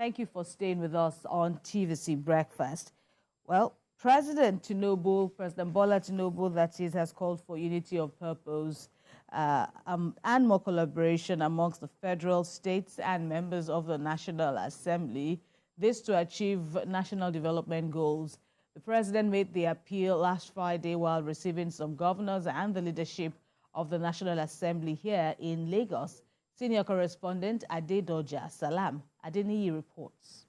Thank you for staying with us on TVC Breakfast. Well, President Bola Tinubu, that is, has called for unity of purpose and more collaboration amongst the federal, states, and members of the National Assembly, this to achieve national development goals. The president made the appeal last Friday while receiving some governors and the leadership of the National Assembly here in Lagos. Senior correspondent Adedoja Salam Adeniyi reports.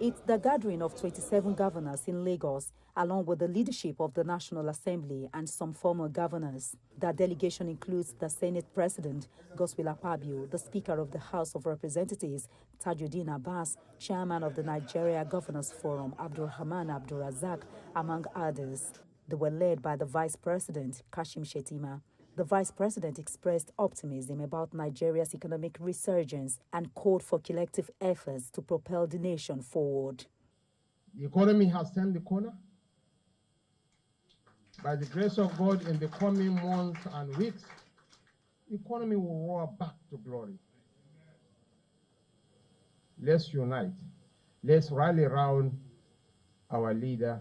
It's the gathering of 27 governors in Lagos, along with the leadership of the National Assembly and some former governors. That delegation includes the Senate President, Godswill Akpabio, the Speaker of the House of Representatives, Tajuddin Abbas, Chairman of the Nigeria Governors Forum, Abdulrahman Abdulrazak, among others. They were led by the Vice President, Kashim Shettima. The Vice President expressed optimism about Nigeria's economic resurgence and called for collective efforts to propel the nation forward. The economy has turned the corner. By the grace of God, in the coming months and weeks, the economy will roar back to glory. Let's unite. Let's rally around our leader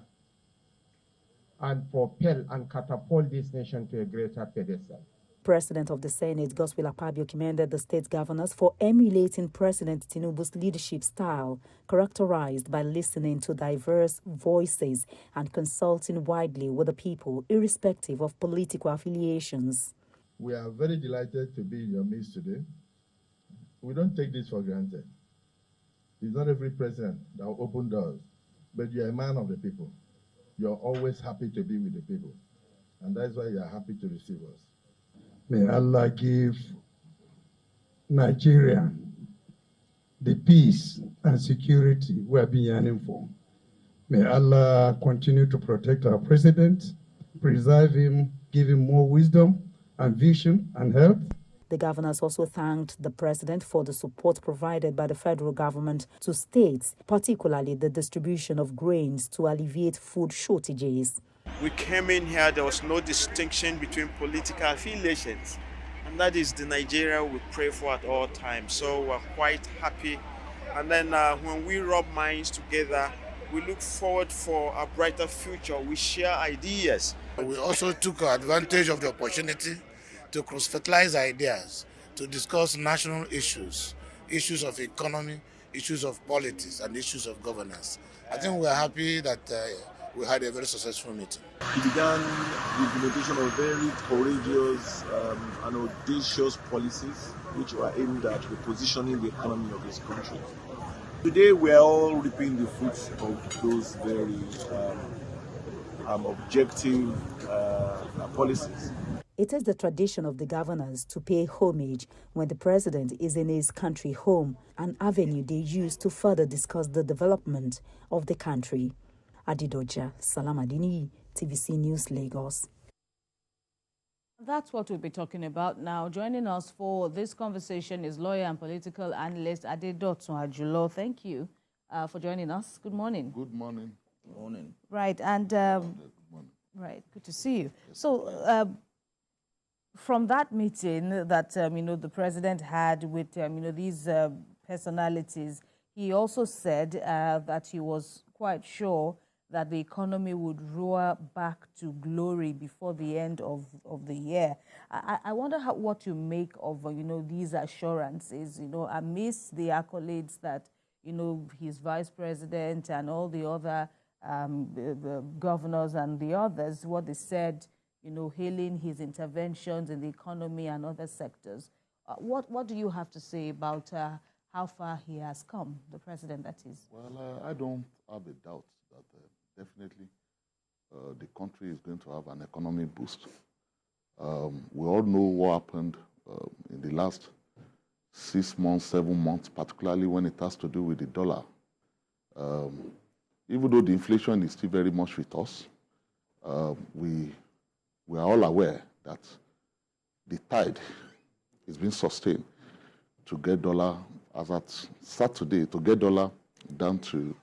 and propel and catapult this nation to a greater pedestal. President of the Senate, Godswill Akpabio, commended the state governors for emulating President Tinubu's leadership style, characterized by listening to diverse voices and consulting widely with the people, irrespective of political affiliations. We are very delighted to be in your midst today. We don't take this for granted. It's not every president that will open doors, but you're a man of the people. You're always happy to be with the people, and that's why you're happy to receive us. May Allah give Nigeria the peace and security we have been yearning for. May Allah continue to protect our president, preserve him, give him more wisdom and vision and health. The governors also thanked the president for the support provided by the federal government to states, particularly the distribution of grains to alleviate food shortages. We came in here, there was no distinction between political affiliations, and that is the Nigeria we pray for at all times. So we're quite happy. And then when we rub minds together, we look forward for a brighter future. We share ideas. We also took advantage of the opportunity to cross-fertilize ideas, to discuss national issues, issues of economy, issues of politics, and issues of governance. I think we're happy that we had a very successful meeting. He began the implementation of very courageous and audacious policies which were aimed at repositioning the economy of this country. Today we are all reaping the fruits of those very objective policies. It is the tradition of the governors to pay homage when the president is in his country home, an avenue they use to further discuss the development of the country. Adedoja Salam Adeniyi, TVC News, Lagos. That's what we'll be talking about now. Joining us for this conversation is lawyer and political analyst Adedotun Ajulo. Thank you for joining us. Good morning. Good morning. Good morning. Right, and right, good to see you. Yes. So, from that meeting that the president had with these personalities, he also said that he was quite sure that the economy would roar back to glory before the end of the year. I wonder what you make of these assurances, amidst the accolades that his vice president and all the other the governors and the others, what they said, hailing his interventions in the economy and other sectors. What do you have to say about how far he has come, the president, that is? Well, I don't have a doubt that definitely the country is going to have an economic boost. We all know what happened in the last 6 months, 7 months, particularly when it has to do with the dollar. Even though the inflation is still very much with us, we are all aware that the tide is being sustained to get dollar, as at Saturday, to get dollar down to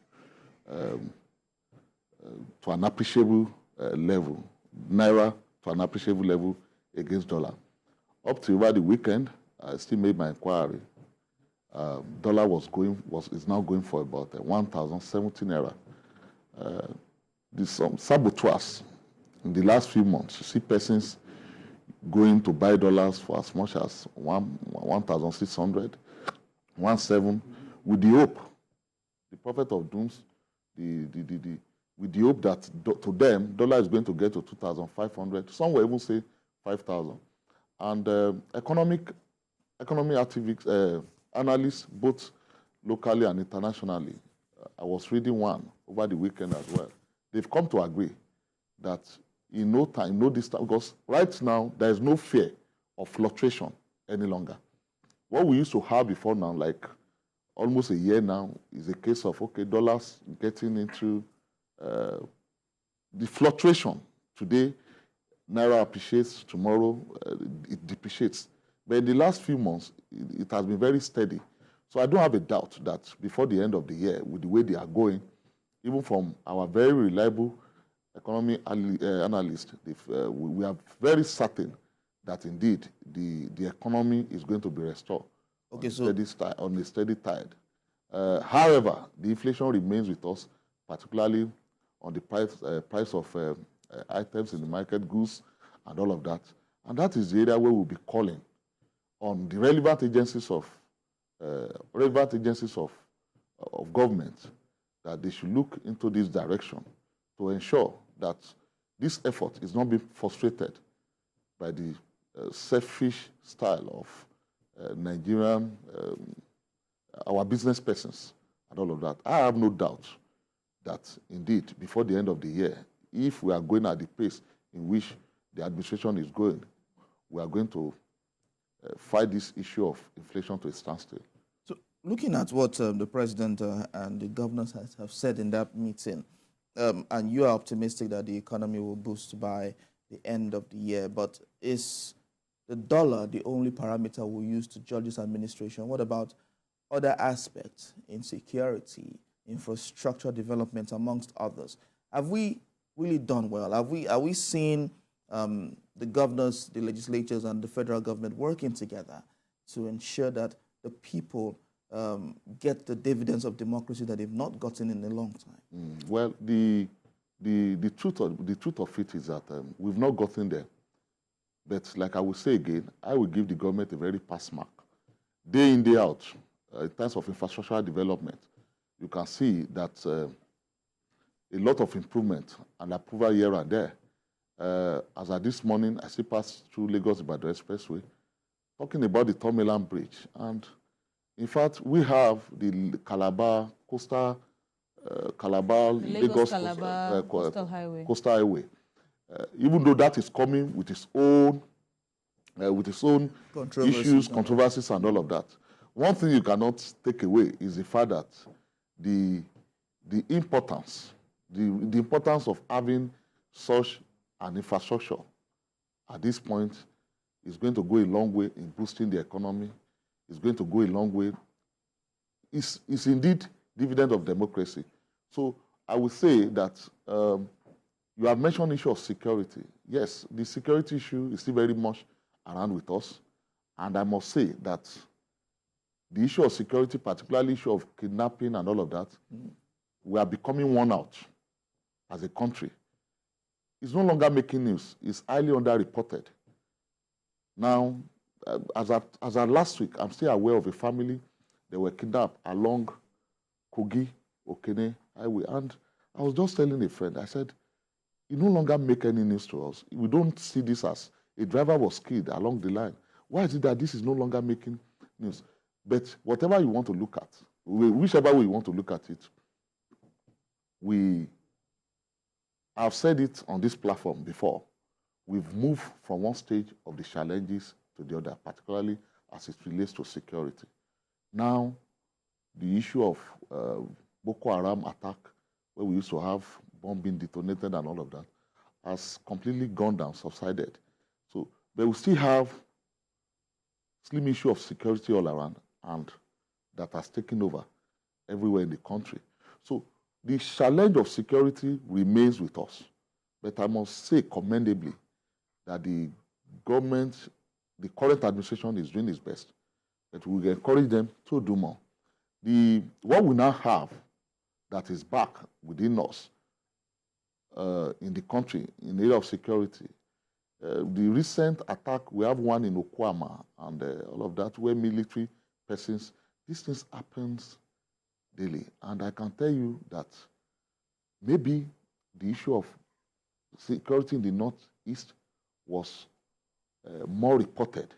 an appreciable level, naira to an appreciable level against dollar. Up to over the weekend, I still made my inquiry. dollar is now going for about 1,017 naira. There's some saboteurs in the last few months. You see persons going to buy dollars for as much as 1,600, 1,700, with the hope, the prophet of dooms, with the hope that to them, dollar is going to get to 2,500. Some will even say 5,000. And economic activists, analysts, both locally and internationally, I was reading one over the weekend as well. They've come to agree that in no time, no distance, because right now there is no fear of fluctuation any longer. What we used to have before now, like almost a year now, is a case of, okay, dollars getting into the fluctuation. Today, Naira appreciates, tomorrow it depreciates. But in the last few months, it has been very steady. So I don't have a doubt that before the end of the year, with the way they are going, even from our very reliable economy analyst, we are very certain that indeed the economy is going to be restored on a steady tide. However, the inflation remains with us, particularly on the price of items in the market, goods, and all of that. And that is the area where we'll be calling on the relevant agencies of government that they should look into this direction to ensure that this effort is not being frustrated by the selfish style of Nigerian, our business persons and all of that. I have no doubt that indeed before the end of the year, if we are going at the pace in which the administration is going, we are going to fight this issue of inflation to a standstill. So looking at what the president and the governors have said in that meeting, and you are optimistic that the economy will boost by the end of the year, but is the dollar the only parameter we'll use to judge this administration? What about other aspects, insecurity, infrastructure development, amongst others? Have we really done well? Are we seeing the governors, the legislatures, and the federal government working together to ensure that the people get the dividends of democracy that they've not gotten in a long time? Well, the truth of it is that we've not gotten there. But like I will say again, I will give the government a very pass mark. Day in, day out, in terms of infrastructural development, you can see that a lot of improvement and approval here and there. As of this morning, I still passed through Lagos-Ibadan Expressway, talking about the Tomiland Bridge. And in fact, we have the Calabar Coastal, Lagos Coastal Highway. Coastal Highway. Even though that is coming with its own issues, controversies, and all of that. One thing you cannot take away is the fact that the importance of having such an infrastructure at this point is going to go a long way in boosting the economy. It's going to go a long way. It's indeed dividend of democracy. So I would say that you have mentioned the issue of security. Yes, the security issue is still very much around with us. And I must say that the issue of security, particularly issue of kidnapping and all of that, we are becoming worn out as a country. It's no longer making news. It's highly underreported. Now, as of last week, I'm still aware of a family that were kidnapped along Kogi, Okene Highway. And I was just telling a friend, I said, it no longer make any news to us. We don't see this as a driver was killed along the line. Why is it that this is no longer making news? But whatever you want to look at, whichever way you want to look at it, I've said it on this platform before. We've moved from one stage of the challenges to the other, particularly as it relates to security. Now, the issue of Boko Haram attack, where we used to have bomb being detonated and all of that, has completely gone down, subsided. So, but we still have slim issue of security all around, and that has taken over everywhere in the country. So the challenge of security remains with us. But I must say commendably that the government, the current administration is doing its best but we encourage them to do more. What we now have that is back within us in the country, in the area of security, the recent attack, we have one in Okwama and all of that, where military persons, these things happens daily. And I can tell you that maybe the issue of security in the Northeast was more reported,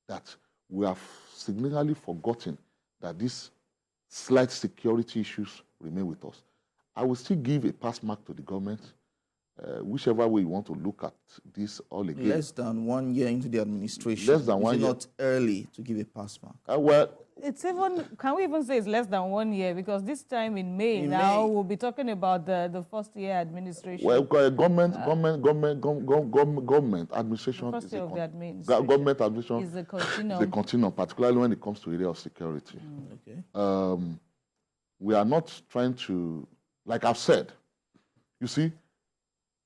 that we have significantly forgotten that these slight security issues remain with us. I will still give a pass mark to the government, whichever way you want to look at this all again. Less than 1 year into the administration. Less than 1 year. Is it not early to give a pass mark? Well, it's even, can we even say it's less than 1 year? Because this time in May, we'll be talking about the first year administration. Well, government administration, the first year of the administration government administration is a continuum. Is a continuum, particularly when it comes to area of security. Okay. We are not trying to, like I've said, you see,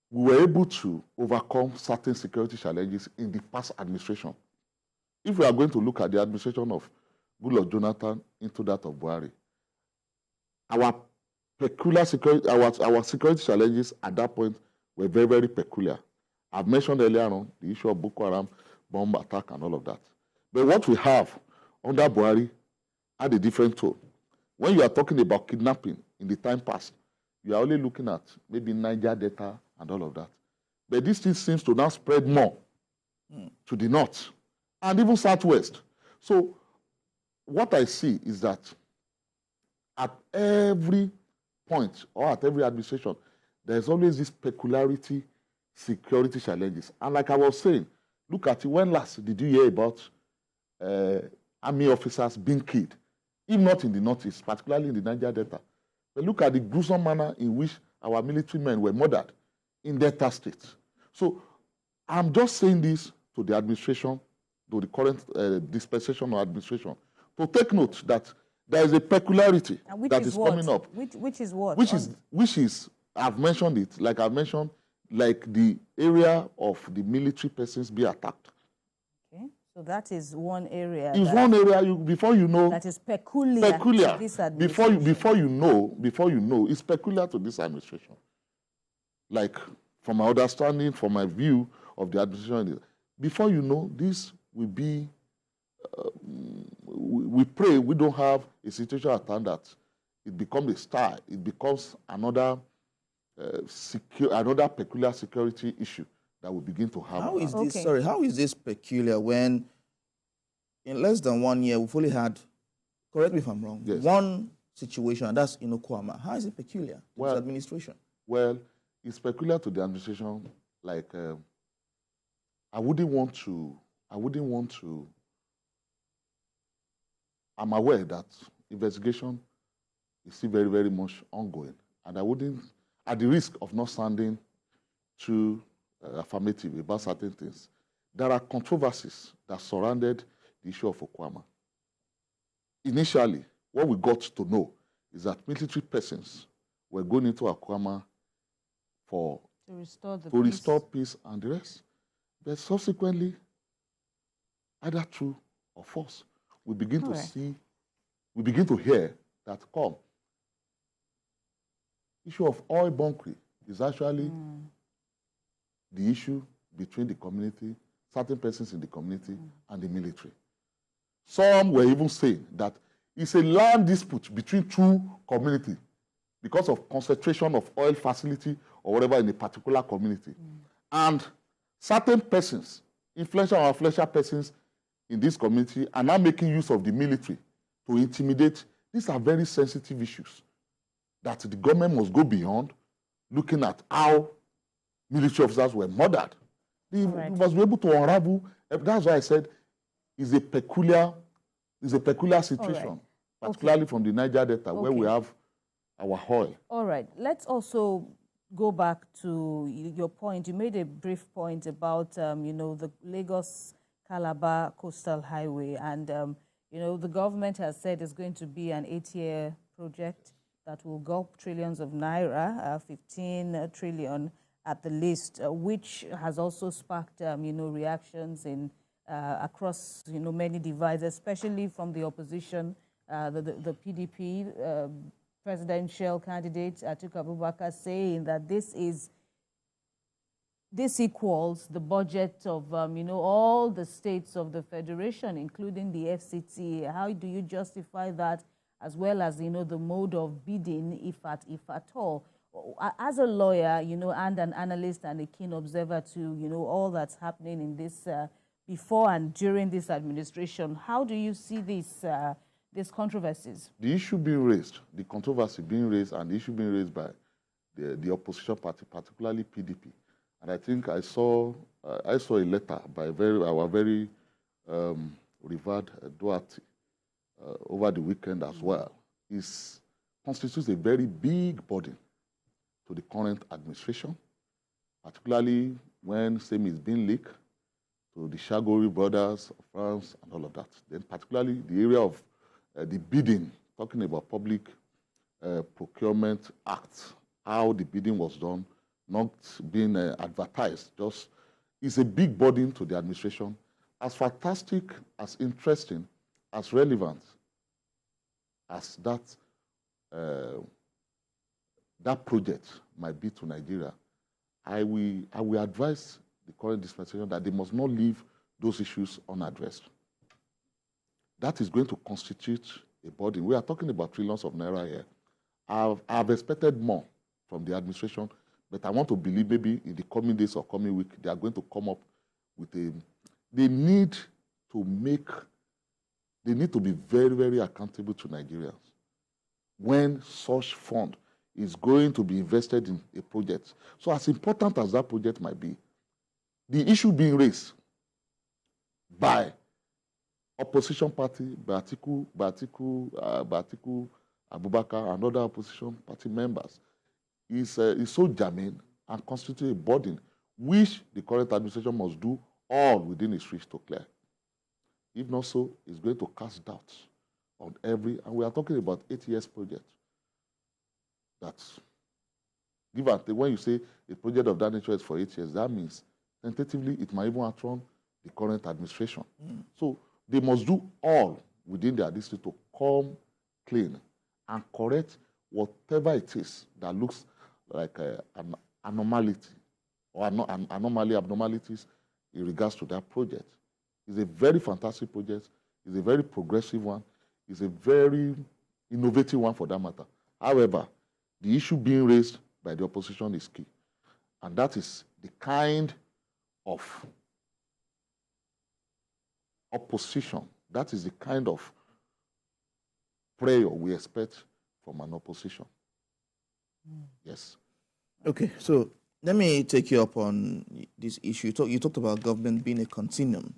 we were able to overcome certain security challenges in the past administration. If we are going to look at the administration of Goodluck Jonathan into that of Buhari, our peculiar security, our security challenges at that point were very, very peculiar. I've mentioned earlier on the issue of Boko Haram, bomb attack, and all of that. But what we have under Buhari had a different tone. When you are talking about kidnapping in the time past, you are only looking at maybe Niger Delta and all of that. But this thing seems to now spread more to the north and even southwest. So what I see is that at every point or at every administration, there's always this peculiarity, security challenges. And like I was saying, look at it, when last did you hear about army officers being killed? If not in the northeast, particularly in the Niger Delta. But look at the gruesome manner in which our military men were murdered in Delta State. So I'm just saying this to the administration, to the current dispensation or administration, to take note that there is a peculiarity that is coming up. Which is what? Which is, I've mentioned it, like I've mentioned, like the area of the military persons be attacked. Okay, so that is one area. It's one area, before you know. That is peculiar to this administration. Before you know, it's peculiar to this administration. Like, from my understanding, from my view of the administration, before you know, this will be, we pray we don't have a situation at hand that it becomes a star, it becomes another another peculiar security issue that we begin to have. How is this, sorry, how is this peculiar when in less than 1 year we've only had, correct me if I'm wrong, yes, one situation, and that's in Okwama. How is it peculiar to this administration? Well, it's peculiar to the administration, like, I wouldn't want to, I'm aware that investigation is still very, very much ongoing. And I wouldn't, at the risk of not sounding too affirmative about certain things, there are controversies that surrounded the issue of Okwama. Initially, what we got to know is that military persons were going into Okwama to restore peace and the rest. But subsequently, either true or false, we begin to see, we begin to hear that issue of oil bunkering is actually the issue between the community, certain persons in the community, and the military. Some were even saying that it's a land dispute between two communities because of concentration of oil facility or whatever in a particular community. And certain persons, influential or influential persons in this community, are now making use of the military to intimidate. These are very sensitive issues that the government must go beyond, looking at how military officers were murdered. They must be able to unravel. That's why I said it's a peculiar situation, particularly from the Niger Delta, where we have our oil. All right. Let's also go back to your point. You made a brief point about, the Lagos-Calabar Coastal Highway. And, the government has said it's going to be an 8-year project that will gulp trillions of naira, 15 trillion at the least, which has also sparked, reactions in across, many divides, especially from the opposition, the PDP presidential candidate Atiku Abubakar saying that this equals the budget of, all the states of the federation, including the FCT. How do you justify that, as well as, the mode of bidding, if at all? As a lawyer, and an analyst and a keen observer to, all that's happening in this before and during this administration, how do you see these controversies? The issue being raised, the controversy being raised, and the issue being raised by the opposition party, particularly PDP. And I think I saw a letter by our very revered Duarte over the weekend as well. It constitutes a very big burden to the current administration, particularly when same is being leaked to the Shagori brothers of France and all of that. Then particularly the area of the bidding, talking about Public Procurement Act, how the bidding was done, not being advertised, just is a big burden to the administration. As fantastic, as interesting, as relevant as that project might be to Nigeria, I will advise the current dispensation that they must not leave those issues unaddressed. That is going to constitute a burden. We are talking about trillions of naira here. I've expected more from the administration, but I want to believe maybe in the coming days or coming week, they are going to come up with they need to be very, very accountable to Nigerians. When such fund is going to be invested in a project, so as important as that project might be, the issue being raised by opposition party, Atiku Abubakar and other opposition party members is so germane and constitute a burden which the current administration must do all within its reach to clear. If not so, it's going to cast doubts on and we are talking about 8 years project. That's, give and take, when you say a project of that nature is for 8 years, that means tentatively it might even outrun the current administration. So they must do all within their district to come clean and correct whatever it is that looks like an anomaly or abnormalities in regards to that project. It's a very fantastic project. It's a very progressive one. It's a very innovative one for that matter. However, the issue being raised by the opposition is key. And that is the kind of opposition, that is the kind of prayer we expect from an opposition. Yes. Okay, so let me take you up on this issue. You talked about government being a continuum,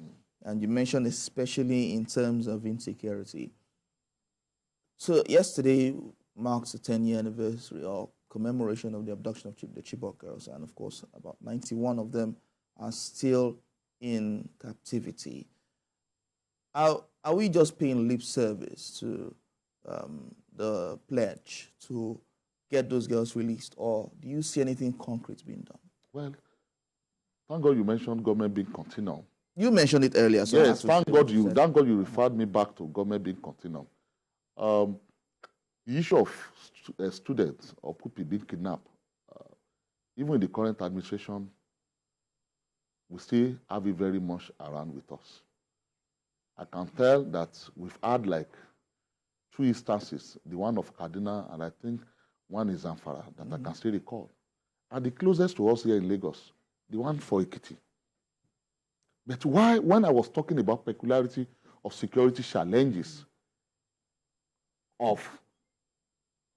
and you mentioned especially in terms of insecurity. So yesterday marks the 10-year anniversary or commemoration of the abduction of the Chibok girls, and of course about 91 of them are still in captivity. Are we just paying lip service to the pledge to get those girls released, or do you see anything concrete being done? Well, thank God you mentioned government being continuum. You mentioned it earlier. So yes, thank God you referred me back to government being continuum. The issue of students or people being kidnapped, even in the current administration, we still have it very much around with us. I can tell that we've had like 2 instances, the one of Kaduna and I think one is Zamfara that I can still recall. And the closest to us here in Lagos, the one for Ekiti. But why, when I was talking about peculiarity of security challenges of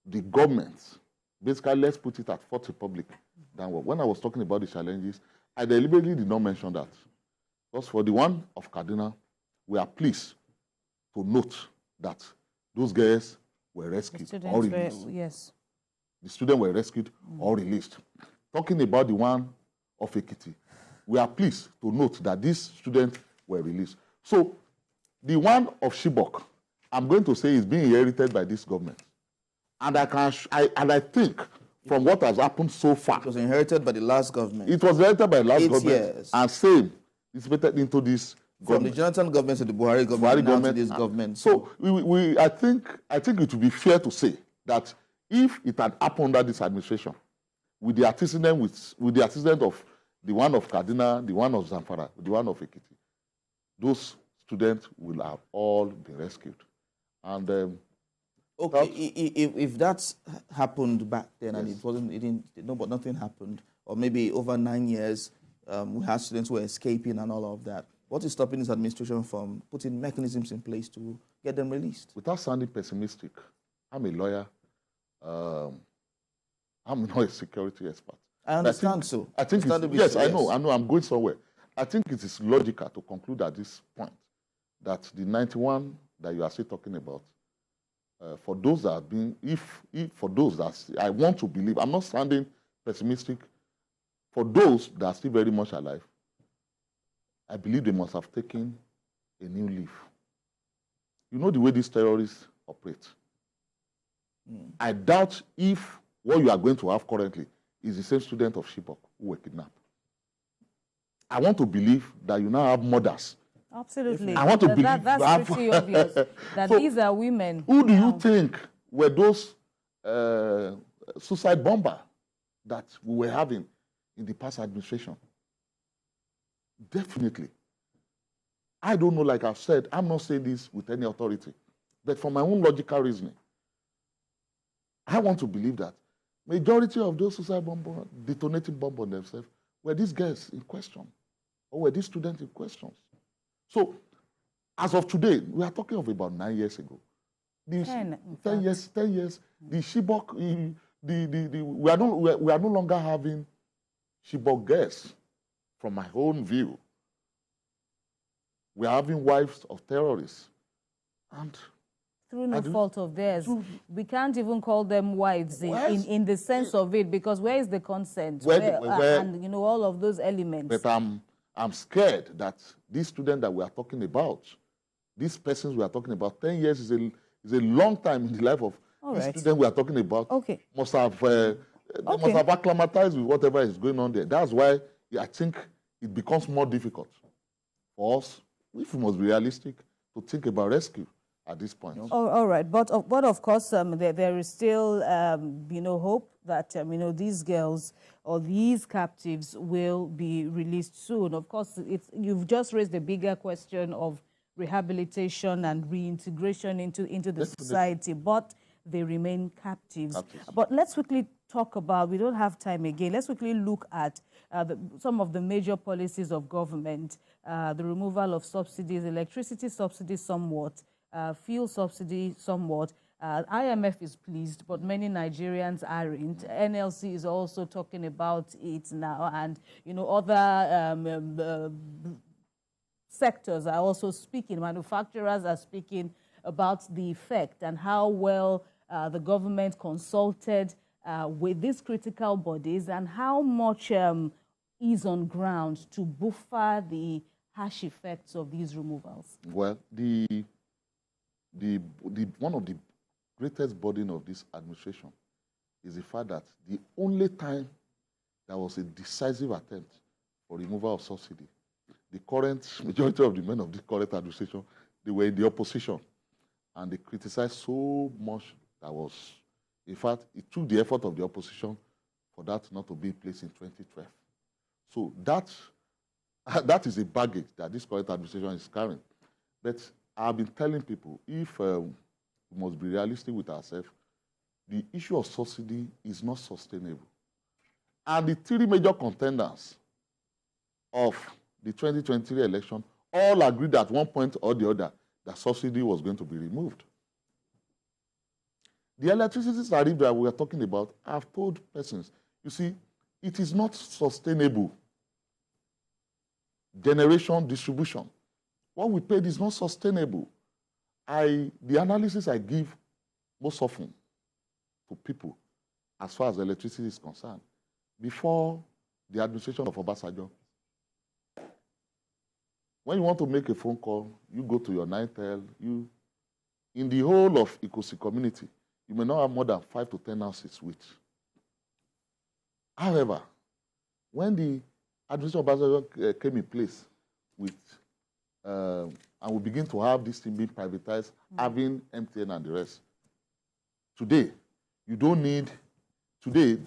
the government, basically let's put it at Fourth Republic, when I was talking about the challenges, I deliberately did not mention that. Because for the one of Kaduna, we are pleased to note that those girls were rescued or released. Yes. The students were rescued or released. Talking about the one of Ekiti, we are pleased to note that these students were released. So the one of Chibok, I'm going to say, is being inherited by this government. And I think from what has happened so far, it was inherited by the last government. It was inherited by the last 8 government. years. And same, dissipated into this From the Jonathan government to the Buhari government, now to this government. So I think it would be fair to say that if it had happened under this administration, with the antecedent of the one of Kaduna, the one of Zamfara, the one of Ekiti, those students will have all been rescued. And okay, if that's happened back then, yes. and but nothing happened, or maybe over 9 years, we had students who were escaping and all of that. What is stopping this administration from putting mechanisms in place to get them released? Without sounding pessimistic, I'm a lawyer. I'm not a security expert. I understand so. I think yes, I know, I'm going somewhere. I think it is logical to conclude at this point that the 91 that you are still talking about, for those that have been, for those that I want to believe, I'm not sounding pessimistic, for those that are still very much alive, I believe they must have taken a new leaf. You know the way these terrorists operate. I doubt if what you are going to have currently is the same student of Chibok who were kidnapped. I want to believe that you now have mothers. Absolutely. I want to believe that's pretty obvious that so these are women. Who do you think were those suicide bombers that we were having in the past administration? Definitely. I don't know, like I've said, I'm not saying this with any authority, but from my own logical reasoning, I want to believe that majority of those suicide bombers detonating bomb on themselves were these girls in question, or were these students in question. So, as of today, we are talking of about 9 years ago. 10 years. The Chibok, we are no longer having Chibok girls. From my own view, we are having wives of terrorists, and through no fault of theirs. We can't even call them wives in the sense of it, because where is the consent? And you know, all of those elements. But I'm scared that these students that we are talking about, these persons we are talking about, 10 years is a long time in the life of the student we are talking about. Okay. Must have acclimatized with whatever is going on there. That's why I think it becomes more difficult for us, if we must be realistic, to think about rescue at this point. All right, but of course, there is still, hope that these girls or these captives will be released soon. Of course, you've just raised the bigger question of rehabilitation and reintegration into the society, but they remain captives. But let's quickly talk about, we don't have time again, let's quickly look at some of the major policies of government, the removal of subsidies, electricity subsidies somewhat, fuel subsidy somewhat. IMF is pleased, but many Nigerians aren't. NLC is also talking about it now, and other sectors are also speaking. Manufacturers are speaking about the effect and how well the government consulted with these critical bodies, and how much is on ground to buffer the harsh effects of these removals. Well, one of the greatest burden of this administration is the fact that the only time there was a decisive attempt for removal of subsidy, the current majority of the men of the current administration, they were in the opposition, and they criticized so much that was, in fact, it took the effort of the opposition for that not to be in place in 2012. So that is a baggage that this current administration is carrying. But I've been telling people, if we must be realistic with ourselves, the issue of subsidy is not sustainable. And the three major contenders of the 2023 election all agreed at one point or the other that subsidy was going to be removed. The electricity tariff that we are talking about, I've told persons, you see, it is not sustainable. Generation, distribution. What we paid is not sustainable. The analysis I give most often to people, as far as electricity is concerned, before the administration of Obasanjo, when you want to make a phone call, you go to your Nitel, in the whole of Ikosi community, you may not have more than 5 to 10 houses with. However, when the administration of Obasanjo came in place with and we begin to have this thing being privatized, having MTN and the rest. Today, you don't need,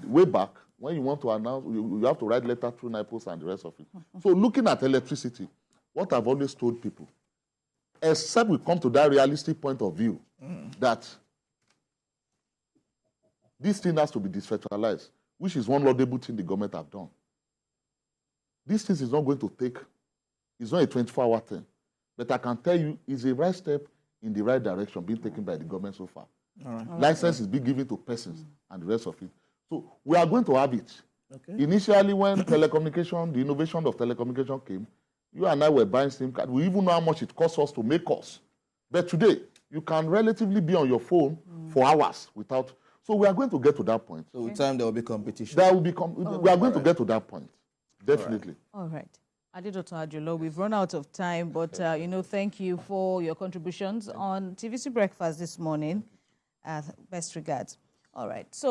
way back, when you want to announce, you have to write letter through NIPOS and the rest of it. So looking at electricity, what I've always told people, except we come to that realistic point of view that this thing has to be decentralized, which is one laudable thing the government have done. This thing is not going to take, it's not a 24-hour thing. But I can tell you, it's a right step in the right direction being taken by the government so far. All right. License is being given to persons and the rest of it. So we are going to have it. Okay. Initially, when telecommunication, the innovation of telecommunication came, you and I were buying SIM card. We even know how much it costs us to make calls. But today, you can relatively be on your phone for hours without. So we are going to get to that point. So with time, there will be competition. There will be we are going to get to that point. Definitely. All right. Adedoto Ajulo, we've run out of time, but thank you for your contributions on TVC Breakfast this morning. Best regards. All right. So